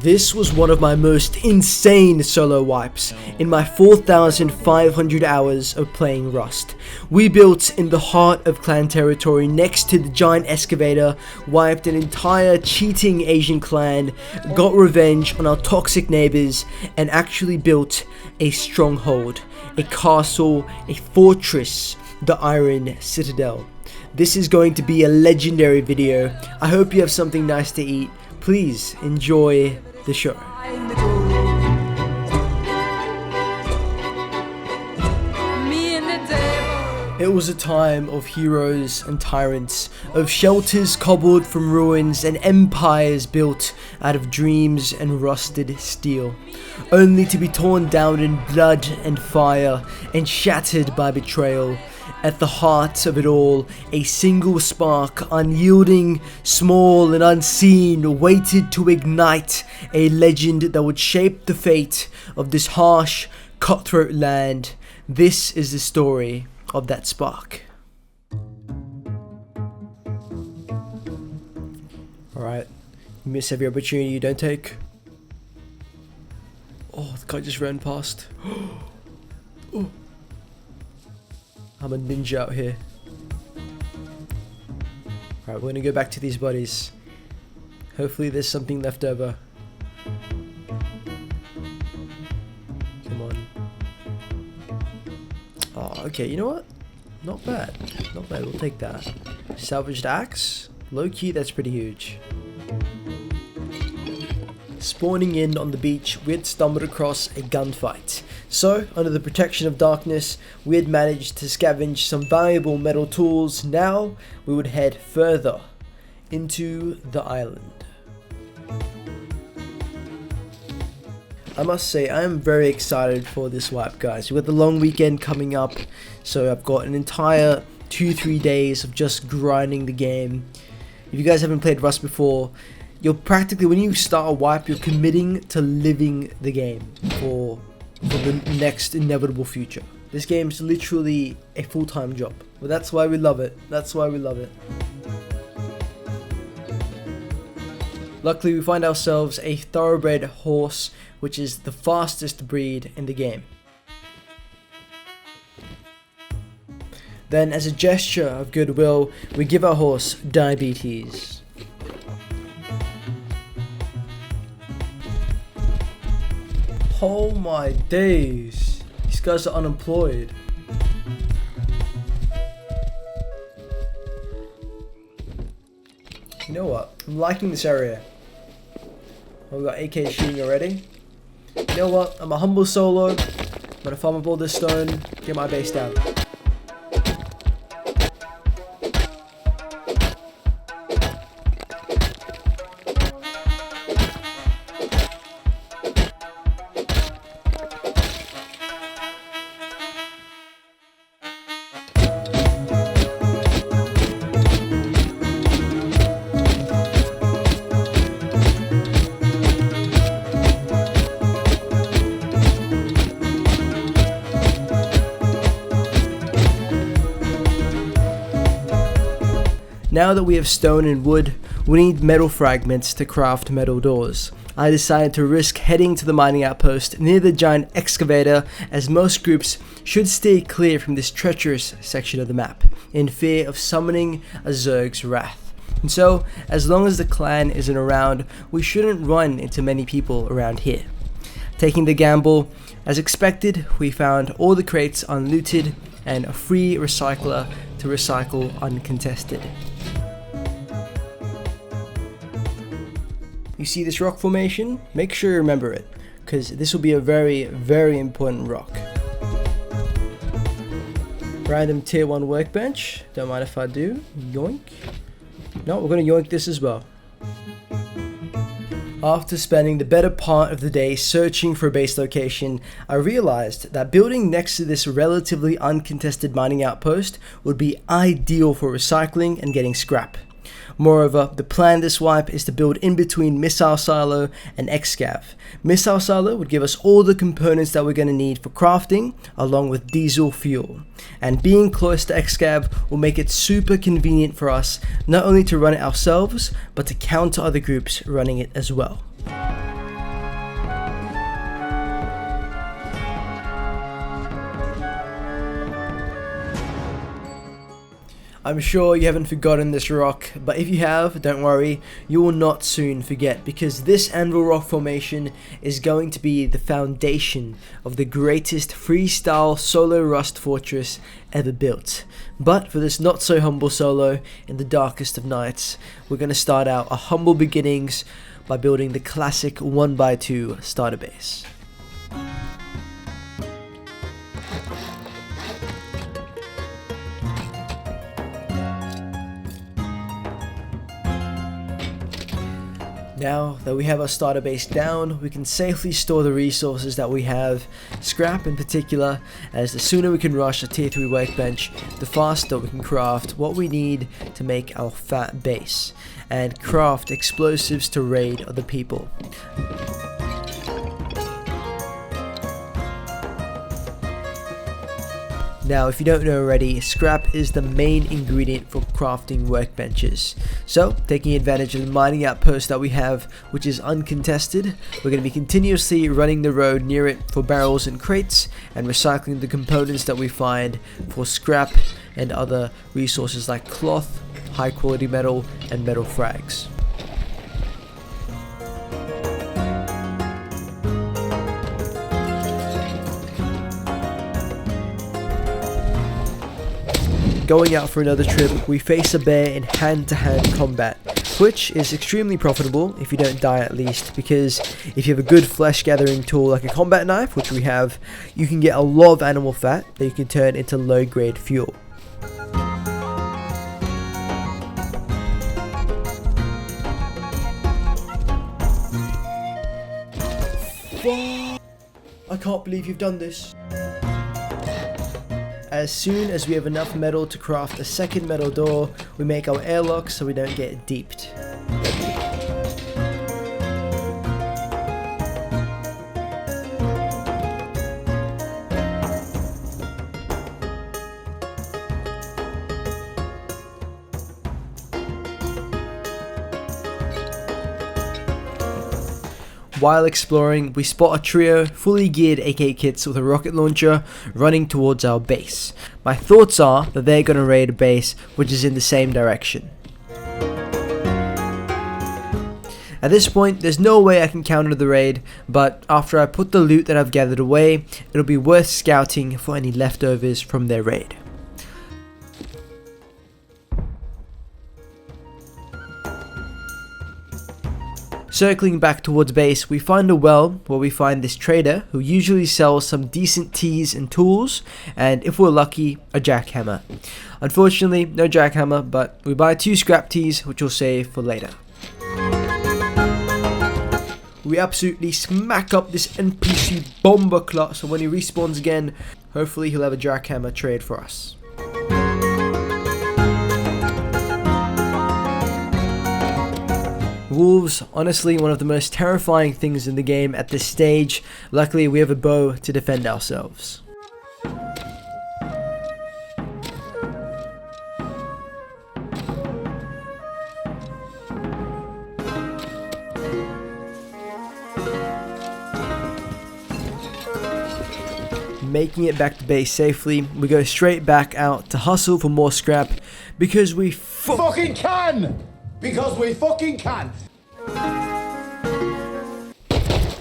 This was one of my most insane solo wipes in my 4,500 hours of playing Rust. We built in the heart of clan territory next to the giant excavator, wiped an entire cheating Asian clan, got revenge on our toxic neighbors, and actually built a stronghold, a castle, a fortress, the Iron Citadel. This is going to be a legendary video. I hope you have something nice to eat. Please enjoy the show. It was a time of heroes and tyrants, of shelters cobbled from ruins and empires built out of dreams and rusted steel, only to be torn down in blood and fire and shattered by betrayal. At the heart of it all, a single spark, unyielding, small and unseen, waited to ignite a legend that would shape the fate of this harsh, cutthroat land. This is the story of that spark. Alright, you miss every opportunity you don't take. Oh, the guy just ran past. Oh. I'm a ninja out here. Alright, we're gonna go back to these buddies. Hopefully there's something left over. Come on. Oh, okay, you know what? Not bad. Not bad, we'll take that. Salvaged axe? Low key, that's pretty huge. Spawning in on the beach, we had stumbled across a gunfight. So, under the protection of darkness, we had managed to scavenge some valuable metal tools. Now, we would head further into the island. I must say, I am very excited for this wipe, guys. We've got the long weekend coming up, so I've got an entire 2-3 days of just grinding the game. If you guys haven't played Rust before, you're practically, when you start a wipe, you're committing to living the game for the next inevitable future. This game's literally a full-time job. But that's why we love it. That's why we love it. Luckily, we find ourselves a thoroughbred horse, which is the fastest breed in the game. Then, as a gesture of goodwill, we give our horse diabetes. Oh my days, these guys are unemployed. You know what, I'm liking this area. Oh, we got AK shooting already. You know what, I'm a humble solo. I'm gonna farm up all this stone, get my base down. Now that we have stone and wood, we need metal fragments to craft metal doors. I decided to risk heading to the mining outpost near the giant excavator, as most groups should stay clear from this treacherous section of the map, in fear of summoning a Zerg's wrath. And so, as long as the clan isn't around, we shouldn't run into many people around here. Taking the gamble, as expected, we found all the crates unlooted and a free recycler to recycle uncontested. You see this rock formation? Make sure you remember it, because this will be a very, very important rock. Random tier 1 workbench, don't mind if I do. Yoink. No, we're going to yoink this as well. After spending the better part of the day searching for a base location, I realized that building next to this relatively uncontested mining outpost would be ideal for recycling and getting scrap. Moreover, the plan this wipe is to build in between Missile Silo and Excav. Missile Silo would give us all the components that we're going to need for crafting, along with diesel fuel. And being close to Excav will make it super convenient for us, not only to run it ourselves, but to counter other groups running it as well. I'm sure you haven't forgotten this rock, but if you have, don't worry, you will not soon forget, because this anvil rock formation is going to be the foundation of the greatest freestyle solo rust fortress ever built. But for this not so humble solo in the darkest of nights, we're going to start out our humble beginnings by building the classic 1x2 starter base. Now that we have our starter base down, we can safely store the resources that we have, scrap in particular, as the sooner we can rush a tier 3 workbench, the faster we can craft what we need to make our fat base, and craft explosives to raid other people. Now, if you don't know already, scrap is the main ingredient for crafting workbenches. So, taking advantage of the mining outpost that we have, which is uncontested, we're going to be continuously running the road near it for barrels and crates, and recycling the components that we find for scrap and other resources like cloth, high quality metal, and metal frags. Going out for another trip, we face a bear in hand-to-hand combat, which is extremely profitable if you don't die at least, because if you have a good flesh gathering tool like a combat knife, which we have, you can get a lot of animal fat that you can turn into low-grade fuel. I can't believe you've done this. As soon as we have enough metal to craft a second metal door, we make our airlock so we don't get deeped. While exploring, we spot a trio fully geared AK kits with a rocket launcher running towards our base. My thoughts are that they're going to raid a base which is in the same direction. At this point, there's no way I can counter the raid, but after I put the loot that I've gathered away, it'll be worth scouting for any leftovers from their raid. Circling back towards base, we find a well where we find this trader who usually sells some decent teas and tools, and if we're lucky, a jackhammer. Unfortunately, no jackhammer, but we buy 2 scrap teas, which we'll save for later. We absolutely smack up this NPC bomber clock, so when he respawns again, hopefully he'll have a jackhammer trade for us. Wolves, honestly one of the most terrifying things in the game at this stage. Luckily we have a bow to defend ourselves. Making it back to base safely, we go straight back out to hustle for more scrap because we fucking can! Because we fucking can!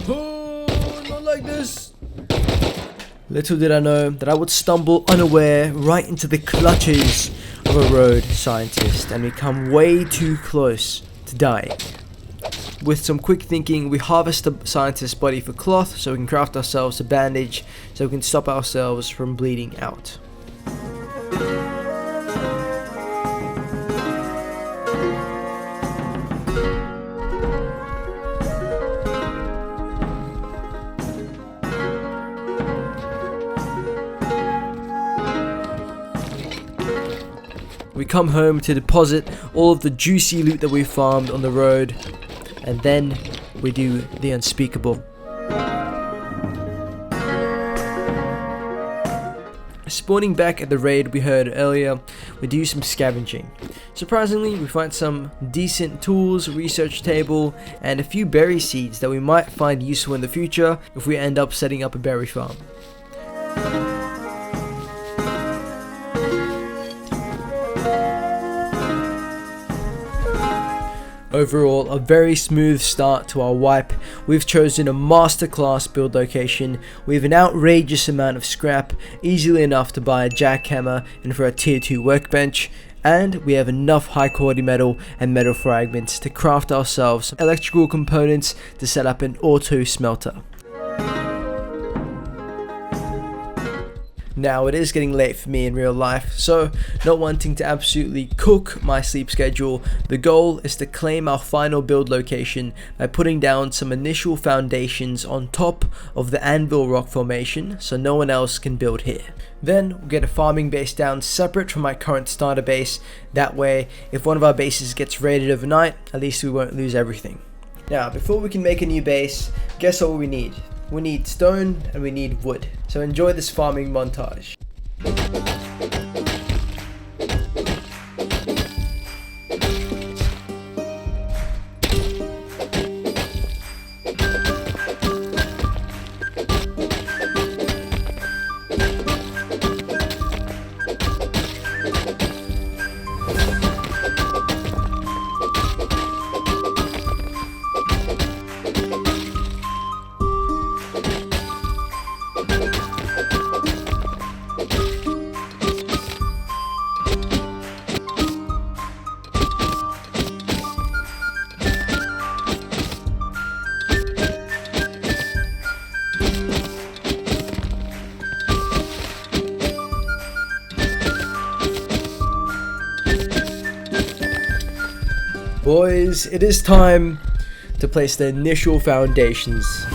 Oh, not like this! Little did I know that I would stumble unaware right into the clutches of a road scientist and become way too close to dying. With some quick thinking, we harvest the scientist's body for cloth so we can craft ourselves a bandage so we can stop ourselves from bleeding out. We come home to deposit all of the juicy loot that we farmed on the road, and then we do the unspeakable. Spawning back at the raid we heard earlier, we do some scavenging. Surprisingly, we find some decent tools, research table, and a few berry seeds that we might find useful in the future if we end up setting up a berry farm. Overall, a very smooth start to our wipe. We've chosen a masterclass build location. We have an outrageous amount of scrap, easily enough to buy a jackhammer and for a tier 2 workbench. And we have enough high quality metal and metal fragments to craft ourselves electrical components to set up an auto smelter. Now it is getting late for me in real life, so not wanting to absolutely cook my sleep schedule, the goal is to claim our final build location by putting down some initial foundations on top of the anvil rock formation so no one else can build here. Then we'll get a farming base down separate from my current starter base. That way, if one of our bases gets raided overnight, at least we won't lose everything. Now, before we can make a new base, guess what we need? We need stone and we need wood. So enjoy this farming montage. Boys, it is time to place the initial foundations.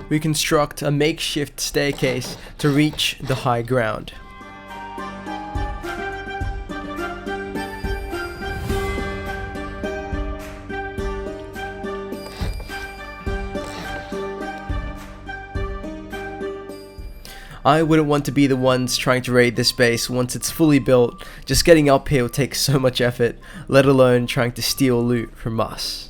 We construct a makeshift staircase to reach the high ground. I wouldn't want to be the ones trying to raid this base once it's fully built. Just getting up here will take so much effort, let alone trying to steal loot from us.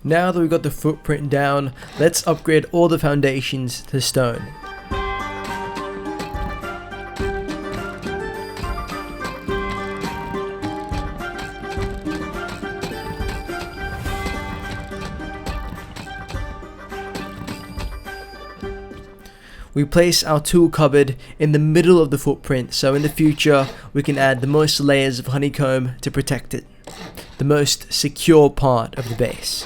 Now that we've got the footprint down, let's upgrade all the foundations to stone. We place our tool cupboard in the middle of the footprint, so in the future we can add the most layers of honeycomb to protect it. The most secure part of the base.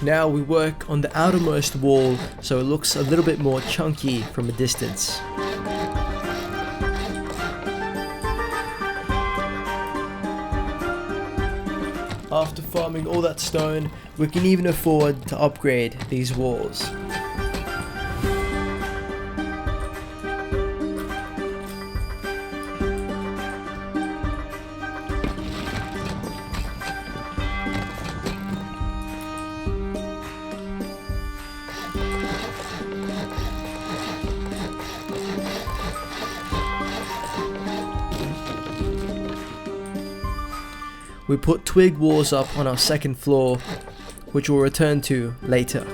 Now we work on the outermost wall so it looks a little bit more chunky from a distance. After farming all that stone, we can even afford to upgrade these walls. We put twig walls up on our second floor, which we'll return to later.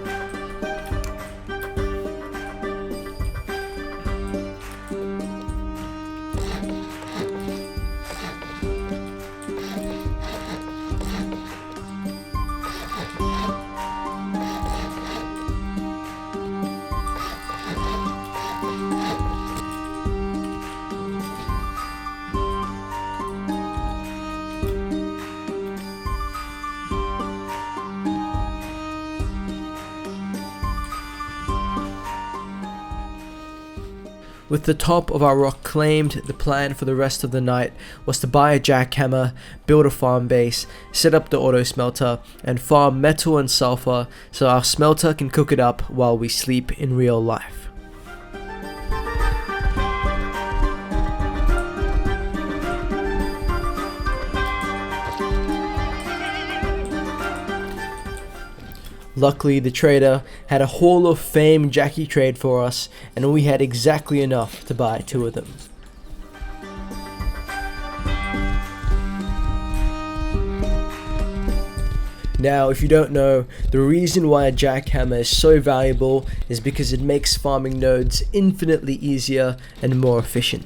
With the top of our rock claimed, the plan for the rest of the night was to buy a jackhammer, build a farm base, set up the auto smelter, and farm metal and sulfur so our smelter can cook it up while we sleep in real life. Luckily, the trader had a Hall of Fame Jackie trade for us, and we had exactly enough to buy 2 of them. Now, if you don't know, the reason why a jackhammer is so valuable is because it makes farming nodes infinitely easier and more efficient.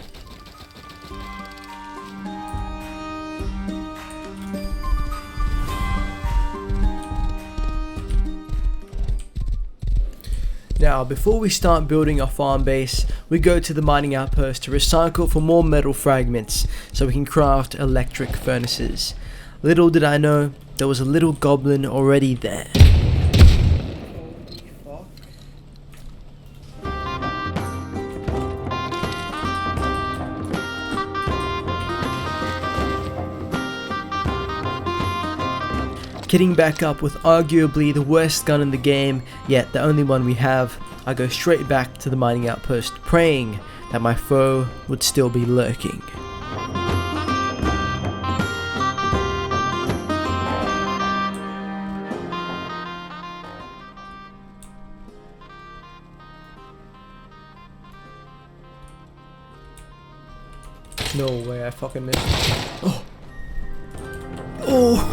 Now, before we start building our farm base, we go to the mining outpost to recycle for more metal fragments so we can craft electric furnaces. Little did I know, there was a little goblin already there. Kitting back up with arguably the worst gun in the game, yet the only one we have, I go straight back to the mining outpost, praying that my foe would still be lurking. No way, I fucking missed. Oh! Oh!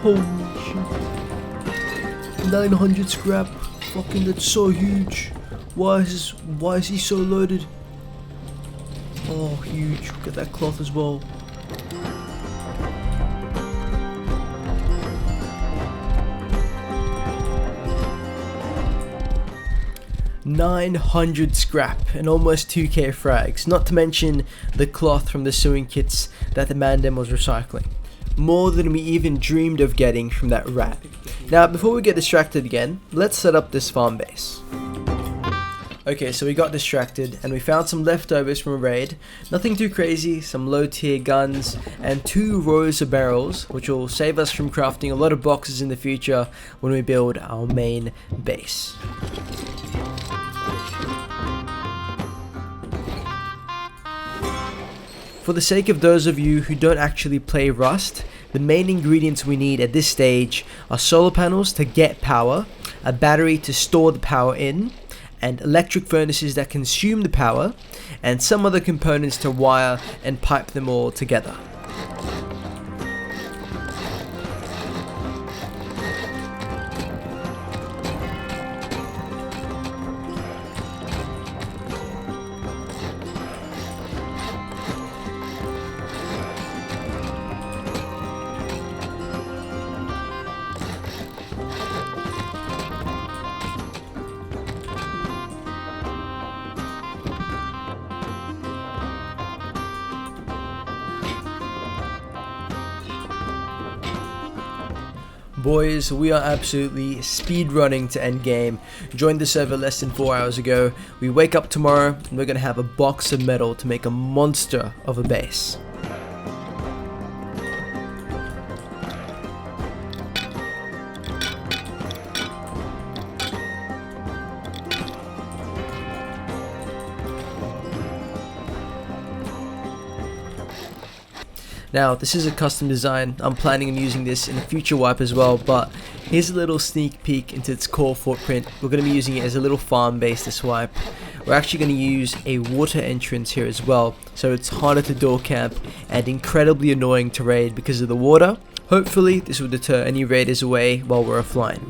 Holy shit. 900 scrap. Fucking, that's so huge. Why is he so loaded? Oh, huge. Look at that cloth as well. $900 scrap and almost 2k frags, not to mention the cloth from the sewing kits that the Mandem was recycling. More than we even dreamed of getting from that rat. Now, before we get distracted again, let's set up this farm base. Okay, so we got distracted and we found some leftovers from a raid. Nothing too crazy, some low tier guns and 2 rows of barrels, which will save us from crafting a lot of boxes in the future when we build our main base. For the sake of those of you who don't actually play Rust, the main ingredients we need at this stage are solar panels to get power, a battery to store the power in, and electric furnaces that consume the power, and some other components to wire and pipe them all together. Boys, we are absolutely speed running to end game. Joined the server less than 4 hours ago. We wake up tomorrow and we're gonna have a box of metal to make a monster of a base. Now, this is a custom design. I'm planning on using this in a future wipe as well, but here's a little sneak peek into its core footprint. We're going to be using it as a little farm base this wipe. We're actually going to use a water entrance here as well, so it's harder to door camp and incredibly annoying to raid because of the water. Hopefully, this will deter any raiders away while we're offline.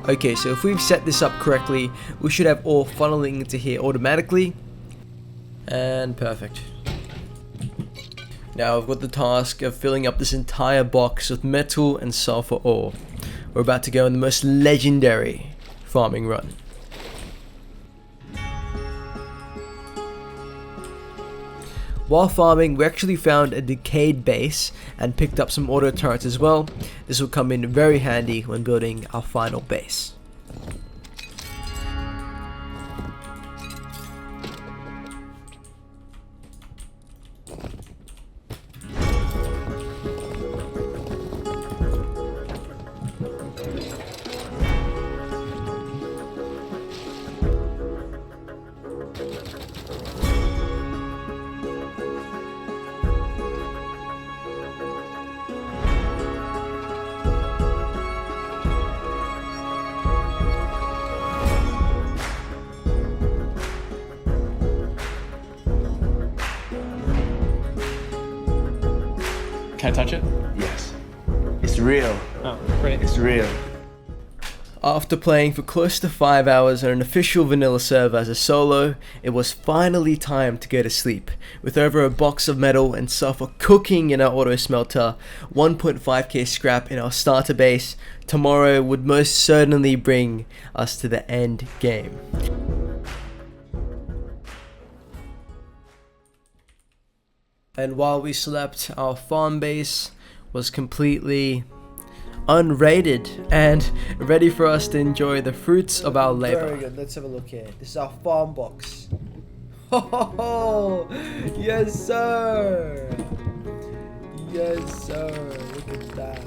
Okay, so if we've set this up correctly, we should have ore funneling into here automatically. And perfect. Now I've got the task of filling up this entire box with metal and sulfur ore. We're about to go on the most legendary farming run. While farming, we actually found a decayed base and picked up some auto turrets as well. This will come in very handy when building our final base. Can I touch it? Yes. It's real. Oh, great. It's real. After playing for close to 5 hours on an official vanilla server as a solo, it was finally time to go to sleep. With over a box of metal and sulfur cooking in our auto smelter, 1.5k scrap in our starter base, tomorrow would most certainly bring us to the end game. And while we slept, our farm base was completely unraided and ready for us to enjoy the fruits of our labor. Very good. Let's have a look here. This is our farm box. Oh, yes, sir. Yes, sir. Look at that.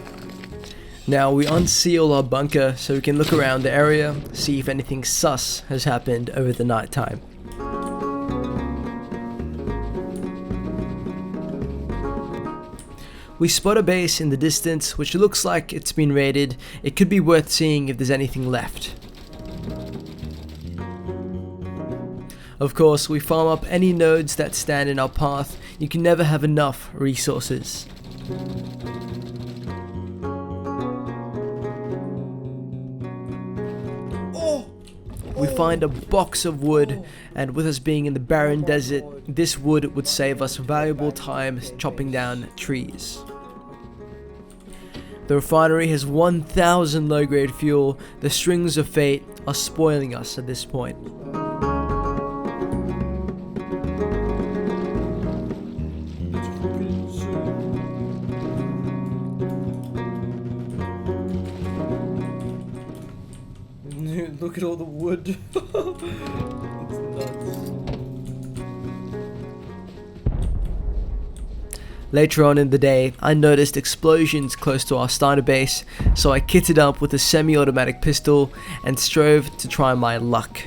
Now we unseal our bunker so we can look around the area, see if anything sus has happened over the night time. We spot a base in the distance which looks like it's been raided. It could be worth seeing if there's anything left. Of course, we farm up any nodes that stand in our path. You can never have enough resources. We find a box of wood, and with us being in the barren desert, this wood would save us valuable time chopping down trees. The refinery has 1,000 low-grade fuel. The strings of fate are spoiling us at this point. Look at all the wood. It's nuts. Later on in the day, I noticed explosions close to our starter base, so I kitted up with a semi-automatic pistol and strove to try my luck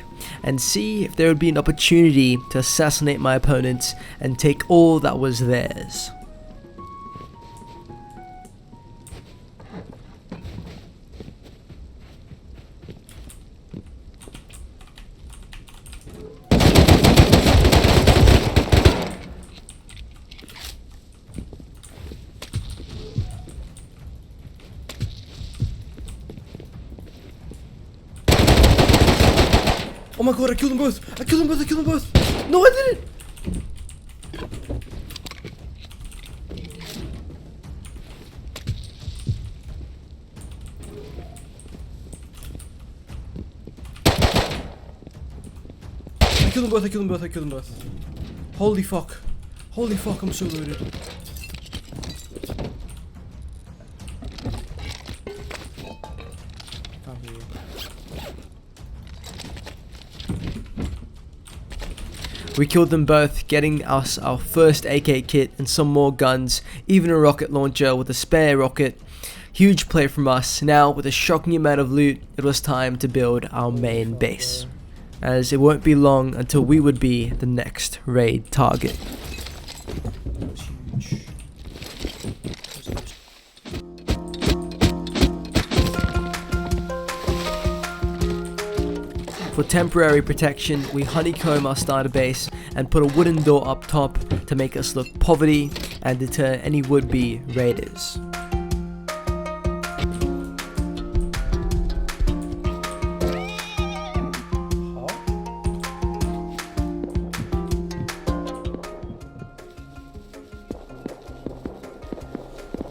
and see if there would be an opportunity to assassinate my opponents and take all that was theirs. Oh my god, I killed them both! I killed them both! I killed them both! No, I didn't! I killed them both! I killed them both! I killed them both! Holy fuck! Holy fuck! I'm so loaded. Can't hear you. We killed them both, getting us our first AK kit and some more guns, even a rocket launcher with a spare rocket. Huge play from us. Now, with a shocking amount of loot, it was time to build our main base, as it won't be long until we would be the next raid target. For temporary protection, we honeycomb our starter base and put a wooden door up top to make us look poverty and deter any would-be raiders.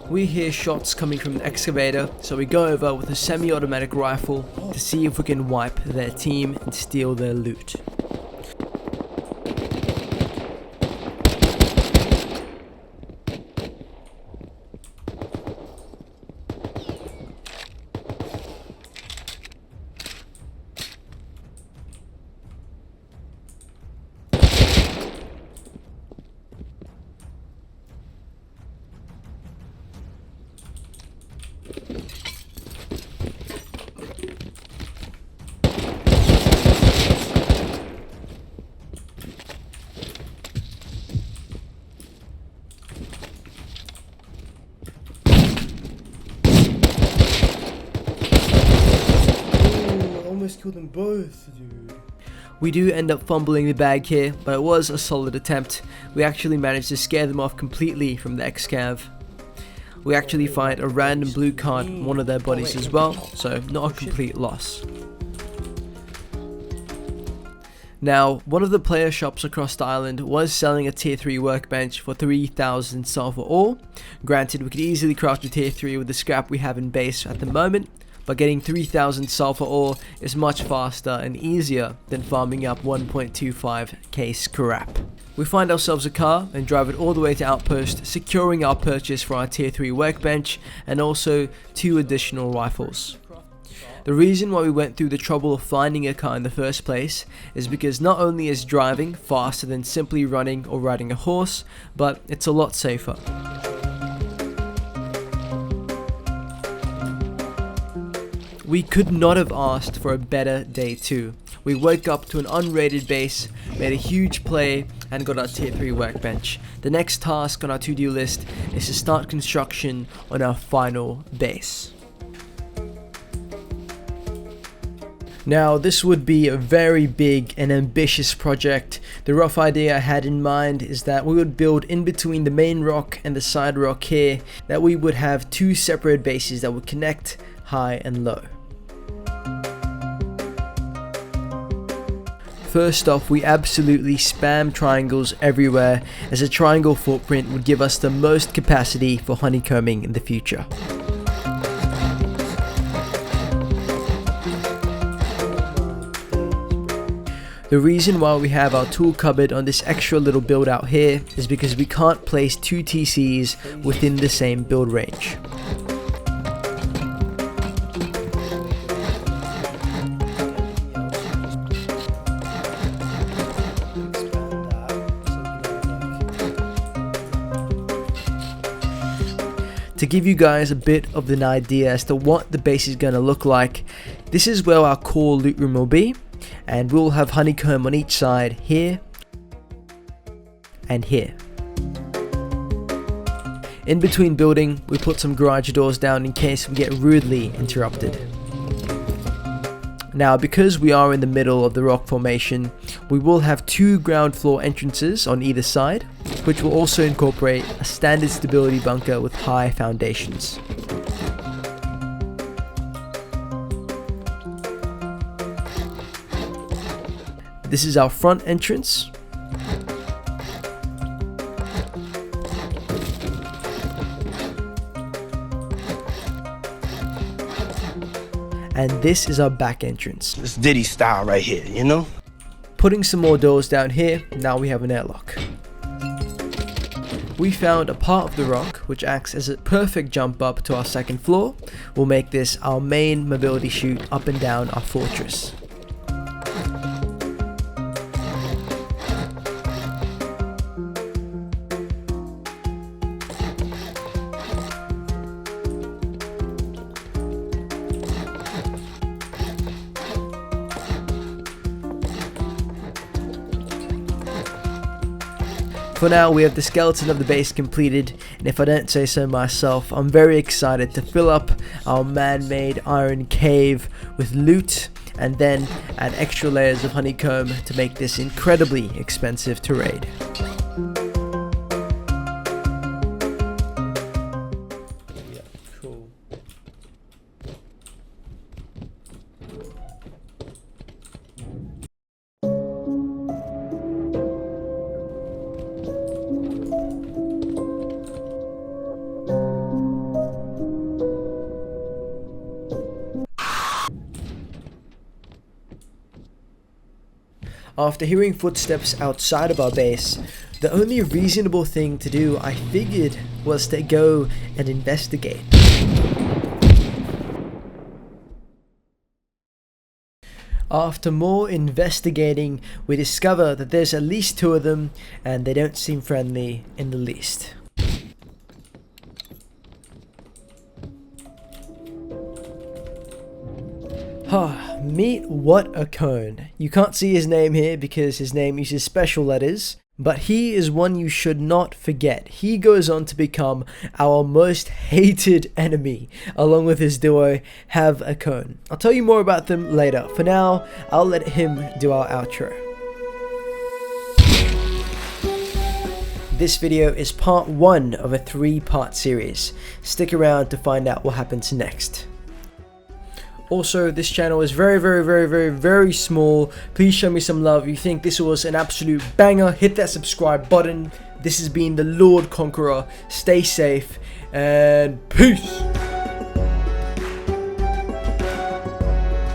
We hear shots coming from the excavator, so we go over with a semi-automatic rifle to see if we can wipe their team and steal their loot. Almost killed them both, dude. We do end up fumbling the bag here, but it was a solid attempt. We actually managed to scare them off completely from the excav. We actually find a random blue card on one of their bodies as well, so not a complete loss. Now, one of the player shops across the island was selling a tier 3 workbench for 3,000 sulfur ore. Granted, we could easily craft a tier 3 with the scrap we have in base at the moment, but getting 3,000 sulfur ore is much faster and easier than farming up 1.25k scrap. We find ourselves a car and drive it all the way to Outpost, securing our purchase for our tier 3 workbench and also 2 additional rifles. The reason why we went through the trouble of finding a car in the first place is because not only is driving faster than simply running or riding a horse, but it's a lot safer. We could not have asked for a better day 2. We woke up to an unrated base, made a huge play, and got our tier 3 workbench. The next task on our to-do list is to start construction on our final base. Now, this would be a very big and ambitious project. The rough idea I had in mind is that we would build in between the main rock and the side rock here, that we would have 2 separate bases that would connect high and low. First off, we absolutely spam triangles everywhere, as a triangle footprint would give us the most capacity for honeycombing in the future. The reason why we have our tool cupboard on this extra little build out here is because we can't place 2 TCs within the same build range. To give you guys a bit of an idea as to what the base is going to look like, this is where our core loot room will be, and we'll have honeycomb on each side here and here. In between building, we put some garage doors down in case we get rudely interrupted. Now, because we are in the middle of the rock formation, we will have 2 ground floor entrances on either side, which will also incorporate a standard stability bunker with high foundations. This is our front entrance. And this is our back entrance. This Diddy style right here, you know? Putting some more doors down here, now we have an airlock. We found a part of the rock which acts as a perfect jump up to our second floor. We'll make this our main mobility chute up and down our fortress. For now, we have the skeleton of the base completed, and if I don't say so myself, I'm very excited to fill up our man-made iron cave with loot, and then add extra layers of honeycomb to make this incredibly expensive to raid. Yeah, cool. After hearing footsteps outside of our base, the only reasonable thing to do, I figured, was to go and investigate. After more investigating, we discover that there's at least 2 of them, and they don't seem friendly in the least. Meet What a Cone. You can't see his name here because his name uses special letters, but he is one you should not forget. He goes on to become our most hated enemy, along with his duo, Have a Cone. I'll tell you more about them later. For now, I'll let him do our outro. This video is part 1 of a 3-part series. Stick around to find out what happens next. Also, this channel is very small. Please show me some love. If you think this was an absolute banger, hit that subscribe button. This has been the Lord Conqueror. Stay safe and peace.